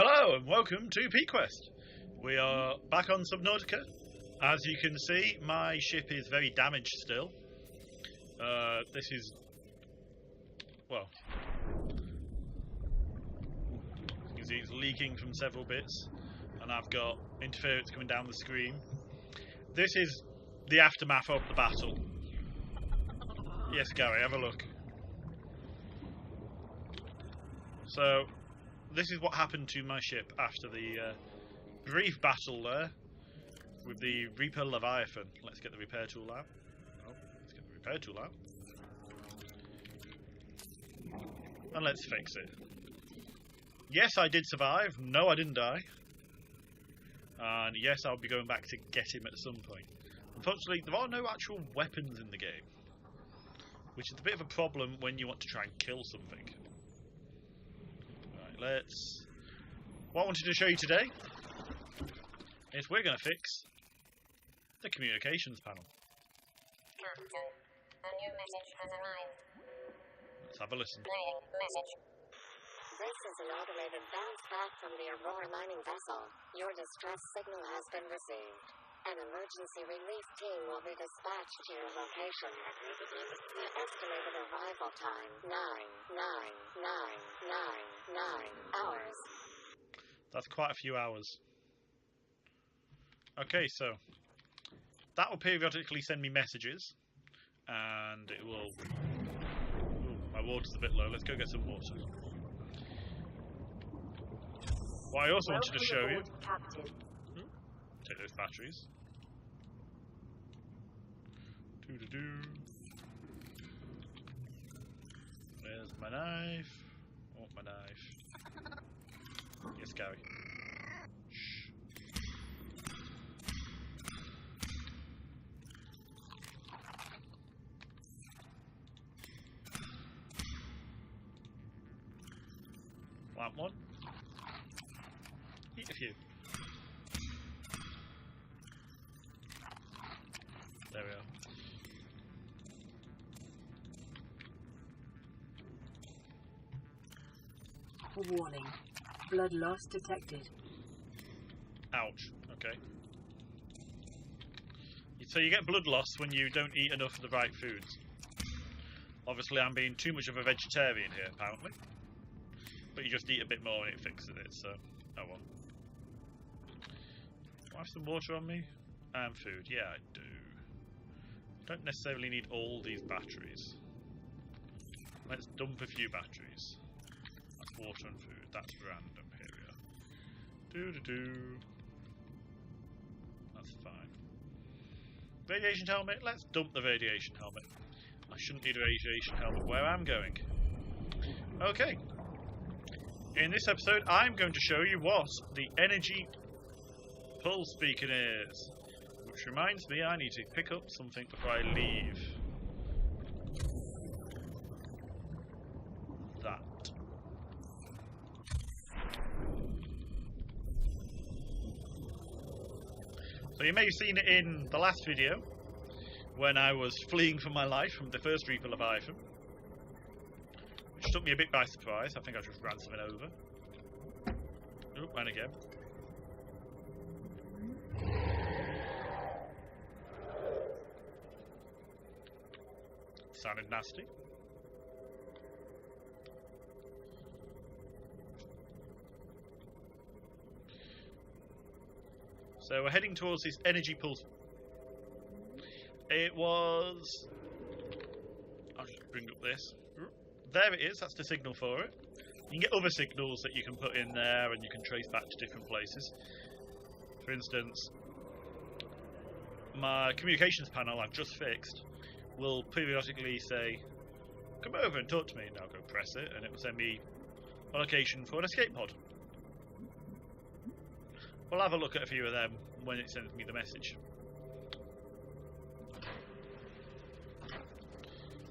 Hello and welcome to PQuest. We are back on Subnautica. As you can see, my ship is very damaged still. This is... well... you can see it's leaking from several bits. And I've got interference coming down the screen. This is the aftermath of the battle. Yes, Gary, have a look. So... this is what happened to my ship after the brief battle there with the Reaper Leviathan. Let's get the repair tool out. Oh, let's get the repair tool out. And let's fix it. Yes, I did survive. No, I didn't die. And yes, I'll be going back to get him at some point. Unfortunately, there are no actual weapons in the game, which is a bit of a problem when you want to try and kill something. What I wanted to show you today is we're going to fix the communications panel. Captain, a new message has arrived. Let's have a listen. Playing message. This is an automated bounce back from the Aurora mining vessel. Your distress signal has been received. An emergency relief team will be dispatched to your location. The estimated arrival time, 9 hours. That's quite a few hours. Okay, so that will periodically send me messages, and it will... ooh, my water's a bit low. Let's go get some water. What I also wanted to show you... take those batteries. Where's my knife? Oh, my knife. Yes, Gary. Shh. Want one? Eat a few. There we are. Warning. Blood loss detected. Ouch. Okay. So you get blood loss when you don't eat enough of the right foods. Obviously I'm being too much of a vegetarian here, apparently. But you just eat a bit more and it fixes it, so... oh well. Do I have some water on me? And food. Yeah, I do. Don't necessarily need all these batteries. Let's dump a few batteries. That's water and food. That's random. Here we are. That's fine. Radiation helmet. Let's dump the radiation helmet. I shouldn't need a radiation helmet where I'm going. Okay. In this episode, I'm going to show you what the energy pulse beacon is. Which reminds me, I need to pick up something before I leave. That. So you may have seen it in the last video, when I was fleeing for my life from the first Reaper Leviathan. Which took me a bit by surprise. I think I just ran something over. Oop, and again. Sounded nasty. So we're heading towards this energy pulse. It was... I'll just bring up this. There it is, that's the signal for it. You can get other signals that you can put in there and you can trace back to different places. For instance, my communications panel I've just fixed will periodically say, come over and talk to me, and I'll go press it and it will send me a location for an escape pod. We'll have a look at a few of them when it sends me the message.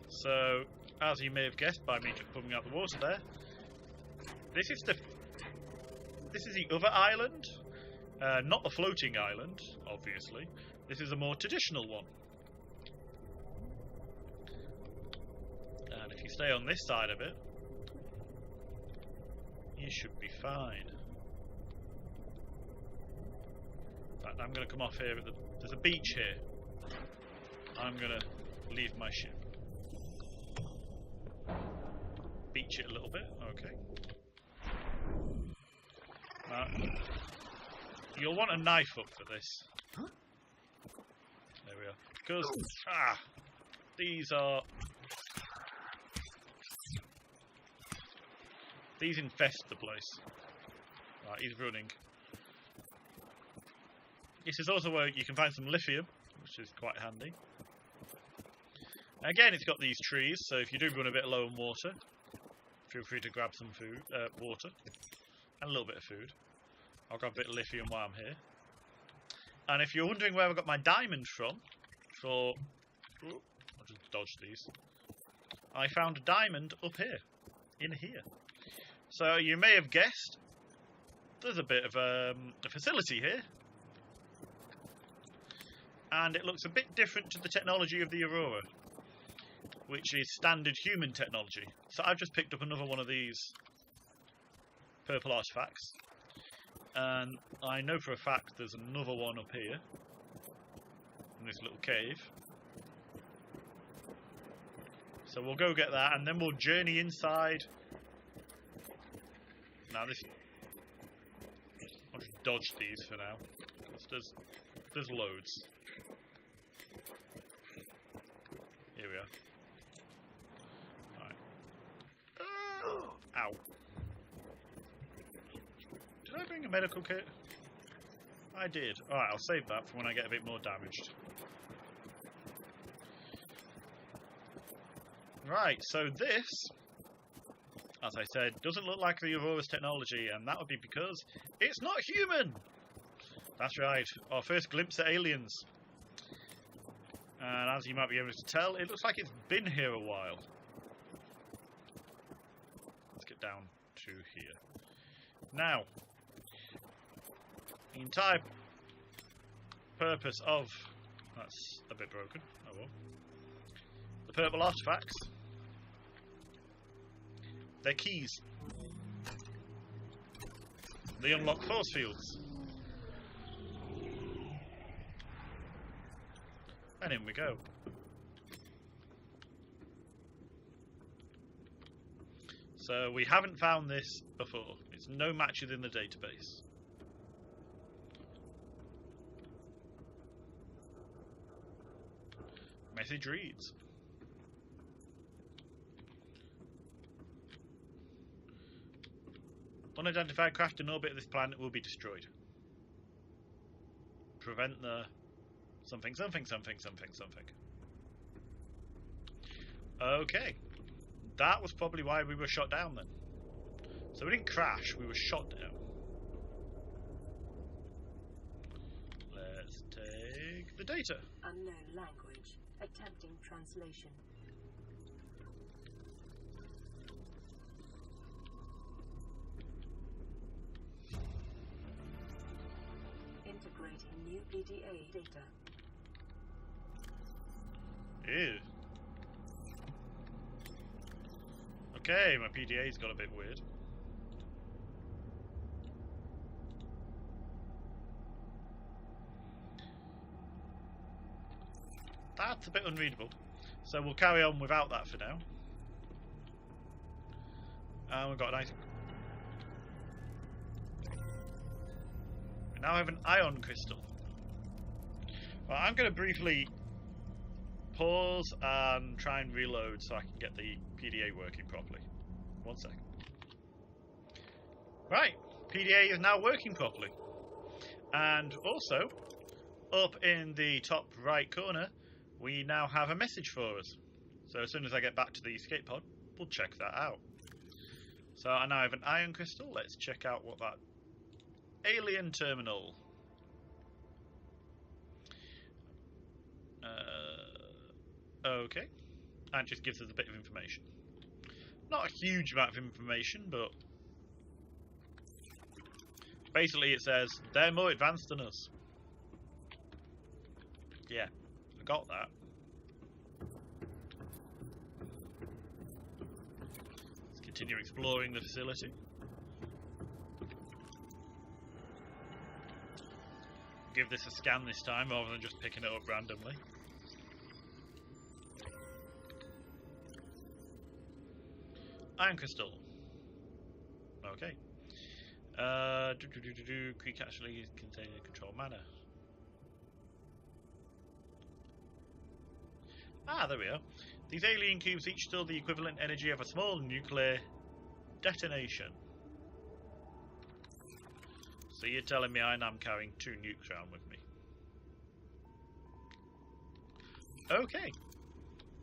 So, as you may have guessed by me just pumping out the water there, this is the other island, not the floating island, obviously. This is a more traditional one. And if you you stay on this side of it, you should be fine. In fact, I'm going to come off here. There's a beach here. I'm going to leave my ship. Beach it a little bit. Okay. Now, you'll want a knife up for this. There we are. Because, these infest the place. Right, he's running. This is also where you can find some lithium, which is quite handy. Again, it's got these trees, so if you do run a bit low on water, feel free to grab some food, water, and a little bit of food. I'll grab a bit of lithium while I'm here. And if you're wondering where I got my diamond from, I'll just dodge these. I found a diamond up here, in here. So you may have guessed, there's a bit of a facility here. And it looks a bit different to the technology of the Aurora, which is standard human technology. So I've just picked up another one of these purple artifacts. And I know for a fact there's another one up here, in this little cave. So we'll go get that, and then we'll journey inside. Now I'll just dodge these for now, because there's loads. Here we are. Right. Ow. Did I bring a medical kit? I did. Alright, I'll save that for when I get a bit more damaged. Right, so this, as I said, doesn't look like the Aurora's technology, and that would be because it's not human! That's right, our first glimpse at aliens. And as you might be able to tell, it looks like it's been here a while. Let's get down to here. Now, the entire purpose of... That's a bit broken. Oh well. The purple artifacts. They're keys. They unlock force fields. And in we go. So we haven't found this before. It's no matches in the database. Message reads. Unidentified craft in orbit of this planet will be destroyed. Prevent the... something. Okay. That was probably why we were shot down then. So we didn't crash, we were shot down. Let's take the data. Unknown language. Attempting translation. Integrating new PDA data. Ew. Okay, my PDA's got a bit weird. That's a bit unreadable. So we'll carry on without that for now. And we've got a nice... We now have an ion crystal. Well, I'm going to briefly pause and try and reload so I can get the PDA working properly. 1 second. Right, PDA is now working properly. And also, up in the top right corner, we now have a message for us. So as soon as I get back to the escape pod, we'll check that out. So I now have an ion crystal. Let's check out what that alien terminal. Okay, and it just gives us a bit of information. Not a huge amount of information, but basically it says they're more advanced than us. Yeah, I got that. Let's continue exploring the facility. give this a scan this time rather than just picking it up randomly. Iron crystal. Okay. Creek actually contain a control mana. Ah, there we are. These alien cubes each store the equivalent energy of a small nuclear detonation. So you're telling me I'm carrying 2 nukes around with me? Okay.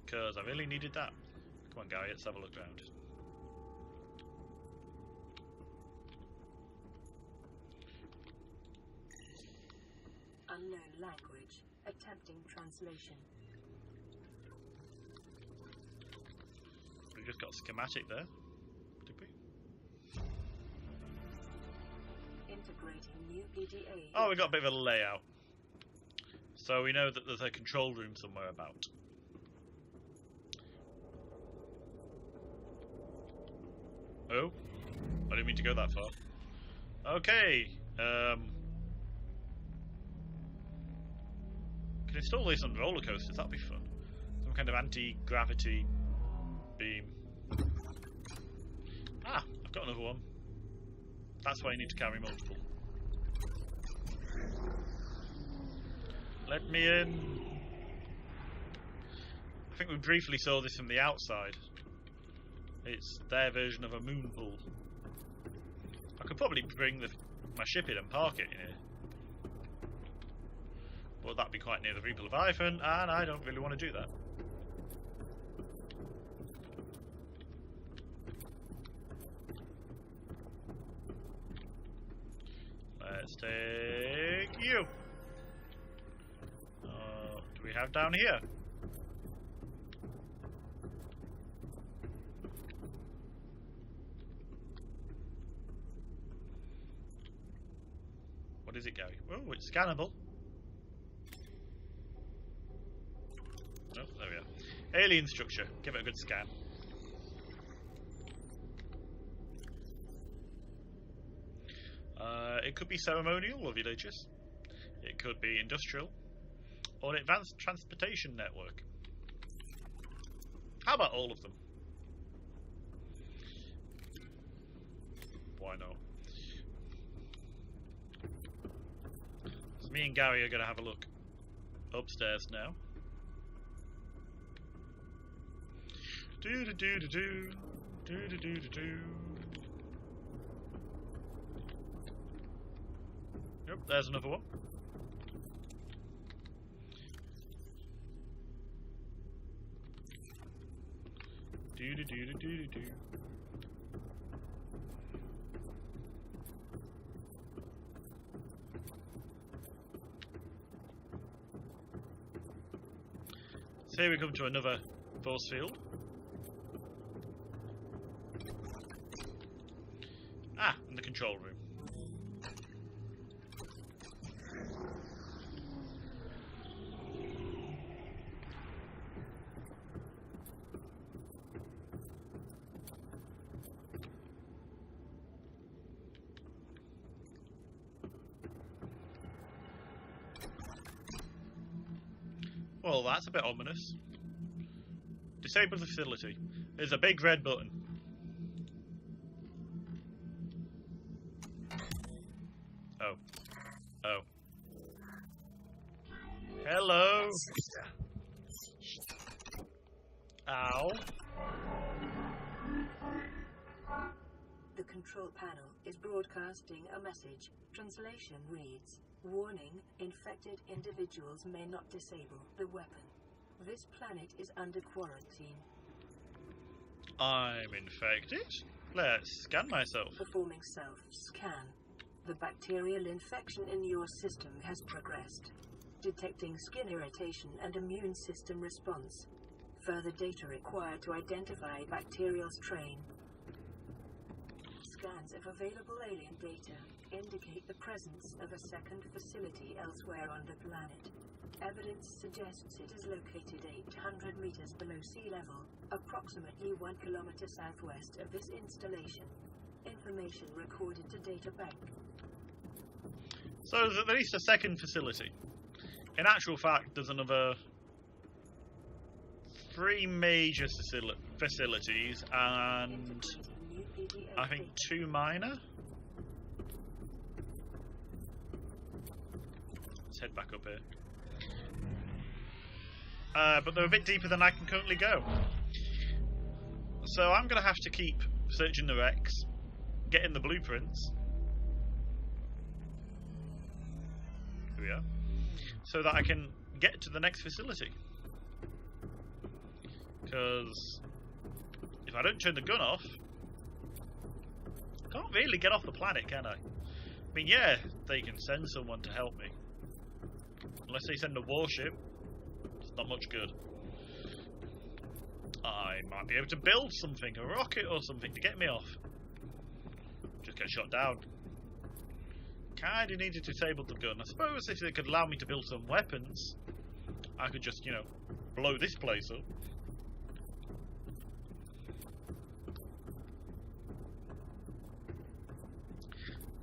Because I really needed that. Come on, Gary, let's have a look around. Unknown language. Attempting translation. We just got a schematic there, did we? Integrating new PDA. Oh, we got a bit of a layout. So we know that there's a control room somewhere about. Oh, I didn't mean to go that far. Okay. Can install this on roller coasters. That'd be fun. Some kind of anti-gravity beam. Ah, I've got another one. That's why I need to carry multiple. Let me in. I think we briefly saw this from the outside. It's their version of a moon pool. I could probably bring my ship in and park it in here. But that'd be quite near the Reaper Leviathan, and I don't really want to do that. Let's take you. Do we have down here? What is it, Gary? Oh, it's scannable. Oh, there we are. Alien structure. Give it a good scan. It could be ceremonial or religious. It could be industrial. Or an advanced transportation network. How about all of them? Why not? So me and Gary are going to have a look upstairs now. Do do do do do do do do do. Yep, there's another one. Do do do do do do. So here we come to another force field. Ah, in the control room. Well, that's a bit ominous. Disable the facility. There's a big red button. Oh. Oh. Hello. Ow. The control panel is broadcasting a message. Translation reads, "Warning, infected individuals may not disable the weapon. This planet is under quarantine." I'm infected? Let's scan myself. Performing self-scan. The bacterial infection in your system has progressed. Detecting skin irritation and immune system response. Further data required to identify bacterial strain. Scans of available alien data indicate the presence of a second facility elsewhere on the planet. Evidence suggests it is located 800 meters below sea level, approximately 1 kilometer southwest of this installation. Information recorded to data bank. So there's at least a second facility. In actual fact, there's another 3 major facilities and I think 2 minor. Let's head back up here. But they're a bit deeper than I can currently go. So I'm going to have to keep searching the wrecks, getting the blueprints. Here we are. So that I can get to the next facility. Because if I don't turn the gun off, I can't really get off the planet, can I? I mean, yeah, they can send someone to help me. Unless they send a warship, it's not much good. I might be able to build something, a rocket or something, to get me off. Just get shot down. Kinda need to disable the gun. I suppose if they could allow me to build some weapons, I could just, you know, blow this place up.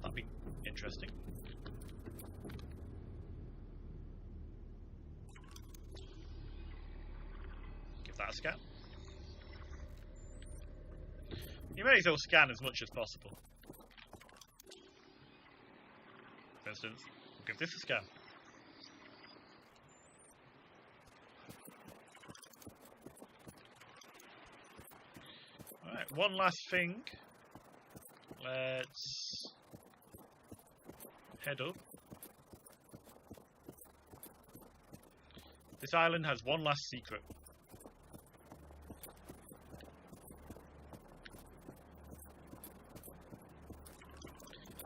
That'd be interesting. Give that a scan. You may as well scan as much as possible. For instance, give this a scan. Alright, one last thing. Let's head up. This island has one last secret.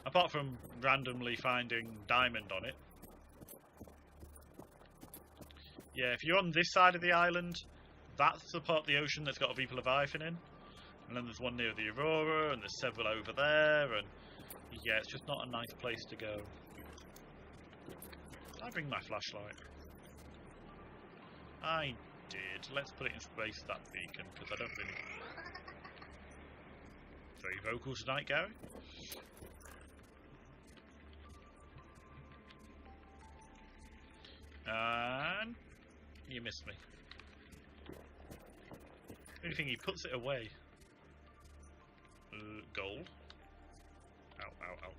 Apart from randomly finding diamond on it. Yeah, if you're on this side of the island, that's the part of the ocean that's got a Viva Leviathan in. And then there's one near the Aurora, and there's several over there, and yeah, it's just not a nice place to go. Did I bring my flashlight? I did. Let's put it in space, that beacon, because I don't really... Very vocal tonight, Gary. And you missed me. Only thing, he puts it away. Gold. Ow, ow, ow.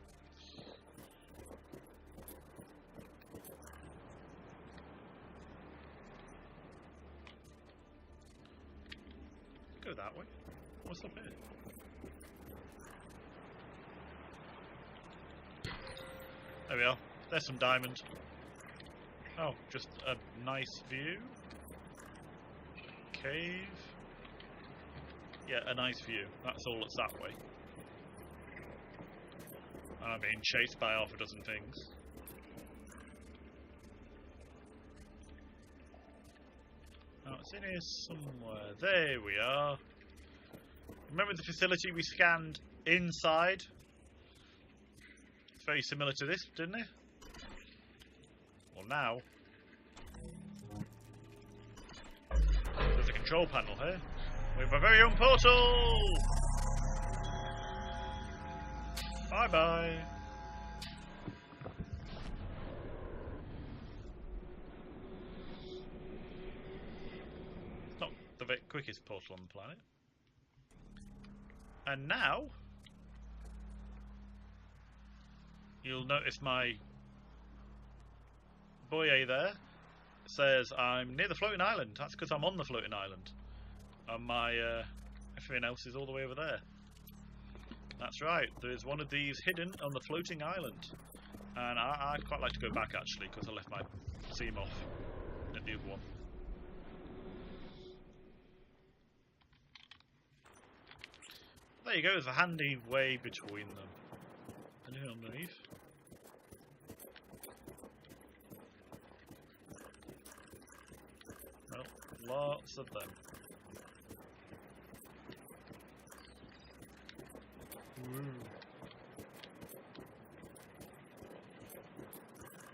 Go that way. What's up here? There we are. There's some diamond. Oh, just a nice view. Cave. Yeah, a nice view. That's all that's that way. And I'm being chased by half a dozen things. Oh, it's in here somewhere. There we are. Remember the facility we scanned inside? It's very similar to this, didn't it? Well, now there's a control panel here. We have our very own portal! Bye bye! It's not the very quickest portal on the planet. And now you'll notice my buoy there says I'm near the floating island. That's because I'm on the floating island. And my everything else is all the way over there. That's right, there's one of these hidden on the floating island. And I'd quite like to go back actually, because I left my seam off at the other one. There you go, there's a handy way between them. Anything underneath? Well, lots of them.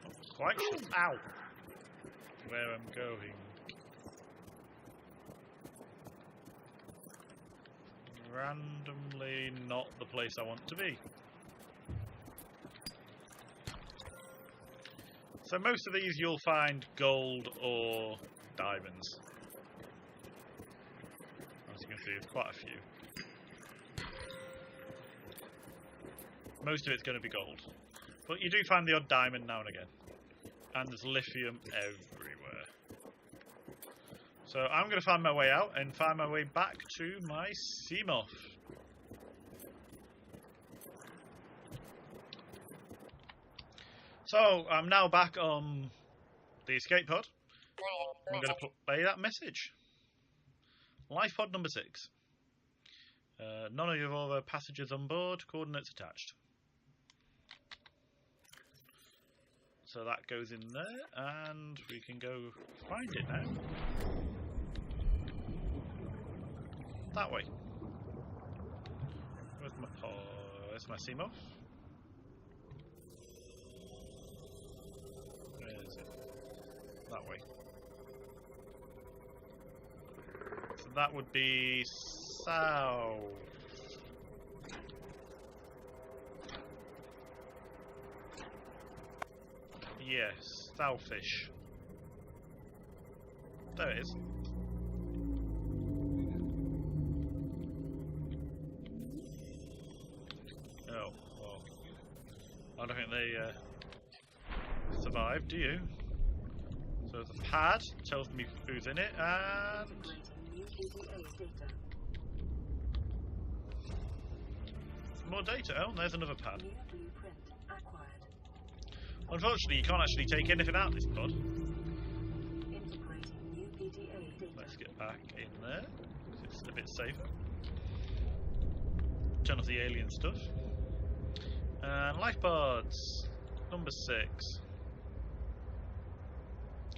Not quite sure. Ow! Where I'm going. Randomly not the place I want to be. So most of these you'll find gold or diamonds. As you can see, there's quite a few. Most of it's going to be gold. But you do find the odd diamond now and again. And there's lithium everywhere. So I'm going to find my way out and find my way back to my Seamoth. So I'm now back on the escape pod. I'm going to play that message. Life pod number 6. None of your other passengers on board. Coordinates attached. So that goes in there, and we can go find it now. That way. Where's my Seamoth? Where is it? That way. So that would be south. Yes, southish. There it is. Oh, well. I don't think they survived, do you? So there's a pad, tells me who's in it, and... more data. Oh, there's another pad. Unfortunately, you can't actually take anything out of this pod. Let's get back in there. It's a bit safer. Turn off the alien stuff. And life pods. Number 6.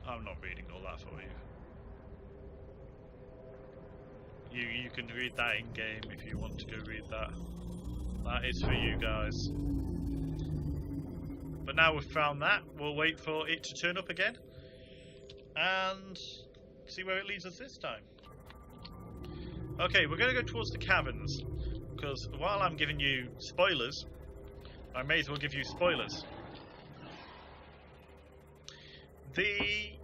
I'm not reading all that for you. You can read that in game if you want to go read that. That is for you guys. But now we've found that, we'll wait for it to turn up again and see where it leads us this time. Okay, we're going to go towards the caverns, because while I'm giving you spoilers, I may as well give you spoilers. The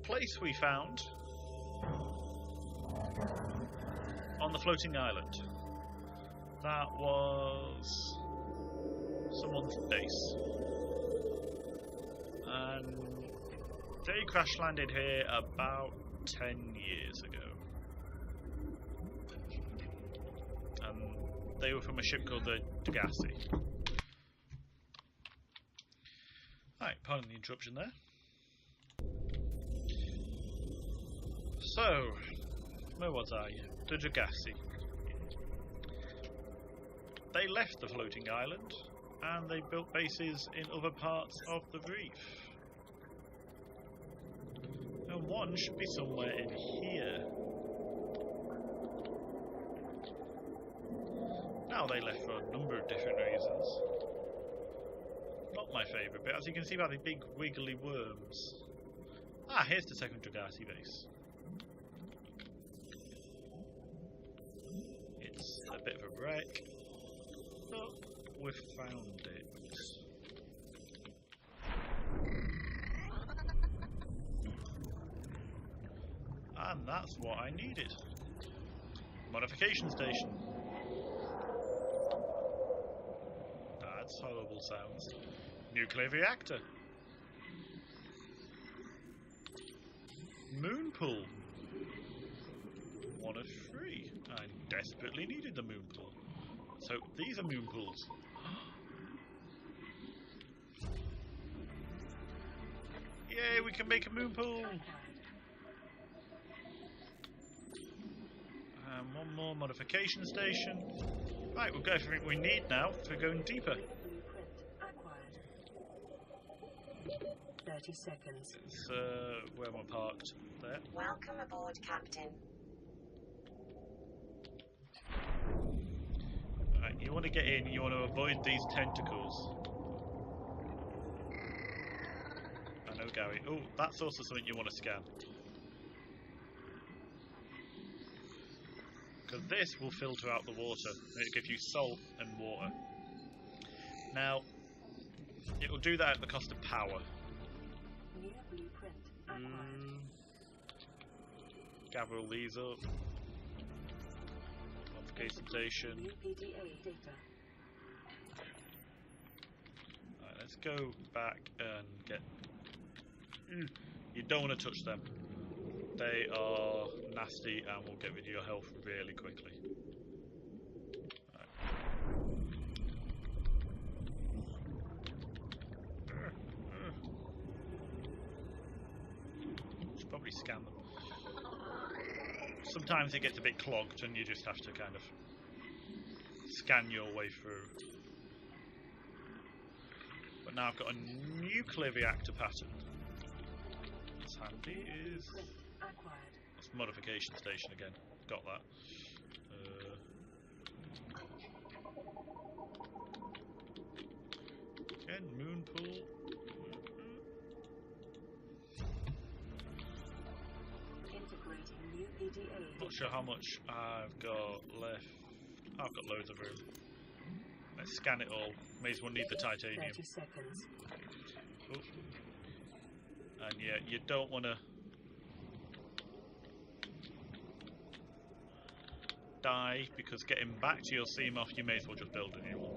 place we found on the floating island, that was someone's base. And they crash landed here about 10 years ago. And they were from a ship called the Degassi. Right, pardon the interruption there. So, where was I? The Degassi. They left the floating island and they built bases in other parts of the reef. And one should be somewhere in here. Now they left for a number of different reasons. Not my favourite bit, as you can see by the big wiggly worms. Ah, here's the second Degassi base. It's a bit of a wreck, but we've found it. And that's what I needed. Modification station. That's horrible sounds. Nuclear reactor. Moon pool. 1 of 3. I desperately needed the moon pool. So these are moon pools. Yay, we can make a moon pool! And one more modification station. Right, we've got everything we need now for going deeper. 30 seconds. It's where we're parked. There. Welcome aboard, Captain. Right, you want to get in, you want to avoid these tentacles. I know, Gary. Oh, that's also something you want to scan. Because this will filter out the water. It'll give you salt and water. Now, it will do that at the cost of power. New blueprint acquired. Gather all these up. Modification station. New PDA data. Right, let's go back and get. You don't want to touch them. They are nasty and will get rid of your health really quickly. Should probably scan them. Sometimes it gets a bit clogged and you just have to kind of scan your way through. But now I've got a nuclear reactor pattern. What's handy is that's modification station again. Got that. Again, moon pool. Not sure how much I've got left. I've got loads of room. Let's scan it all. May as well need the titanium. 30 seconds. Oops. And yeah, you don't want to die because getting back to your CMOF, you may as well just build a new one.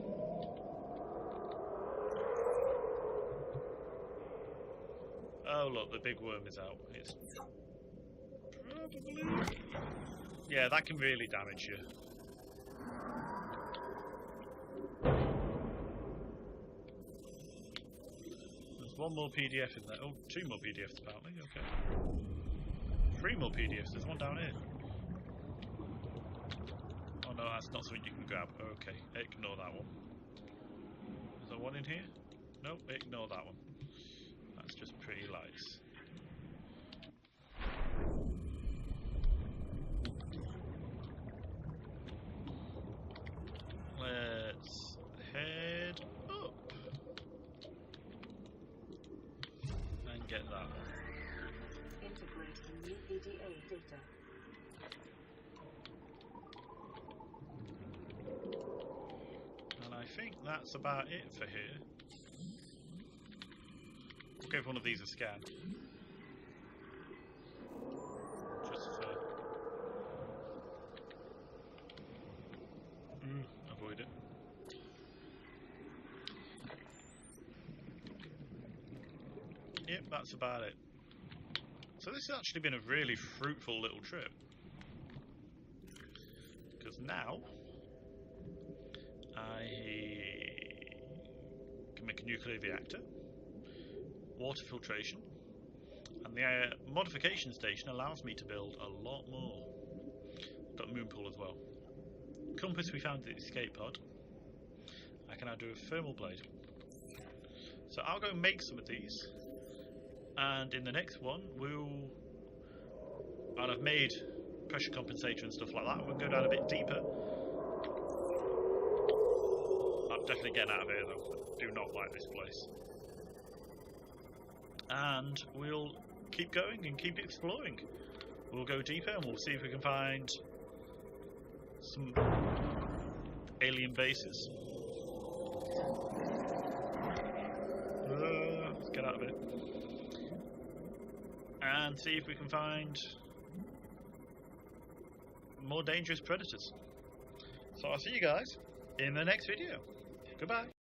Oh look, the big worm is out. It's probably... Yeah, that can really damage you. There's one more PDF in there. Oh, 2 more PDFs apparently, okay. 3 more PDFs, there's one down here. Oh no, that's not something you can grab. Okay, ignore that one. Is there one in here? No, ignore that one. That's just pretty lights. Let's head up and get that. Integrating new PDA data. And I think that's about it for here. We'll give one of these a scan. Just for... avoid it. Yep, that's about it. So this has actually been a really fruitful little trip. Because now I can make a nuclear reactor, water filtration, and the modification station allows me to build a lot more. Got a moon pool as well. Compass we found in the escape pod. I can now do a thermal blade. So I'll go make some of these, and in the next one and I've made pressure compensator and stuff like that. We'll go down a bit deeper. I'm definitely getting out of here though. I do not like this place. And we'll keep going and keep exploring. We'll go deeper and we'll see if we can find some alien bases. Let's get out of it. And see if we can find more dangerous predators. So I'll see you guys in the next video. Goodbye.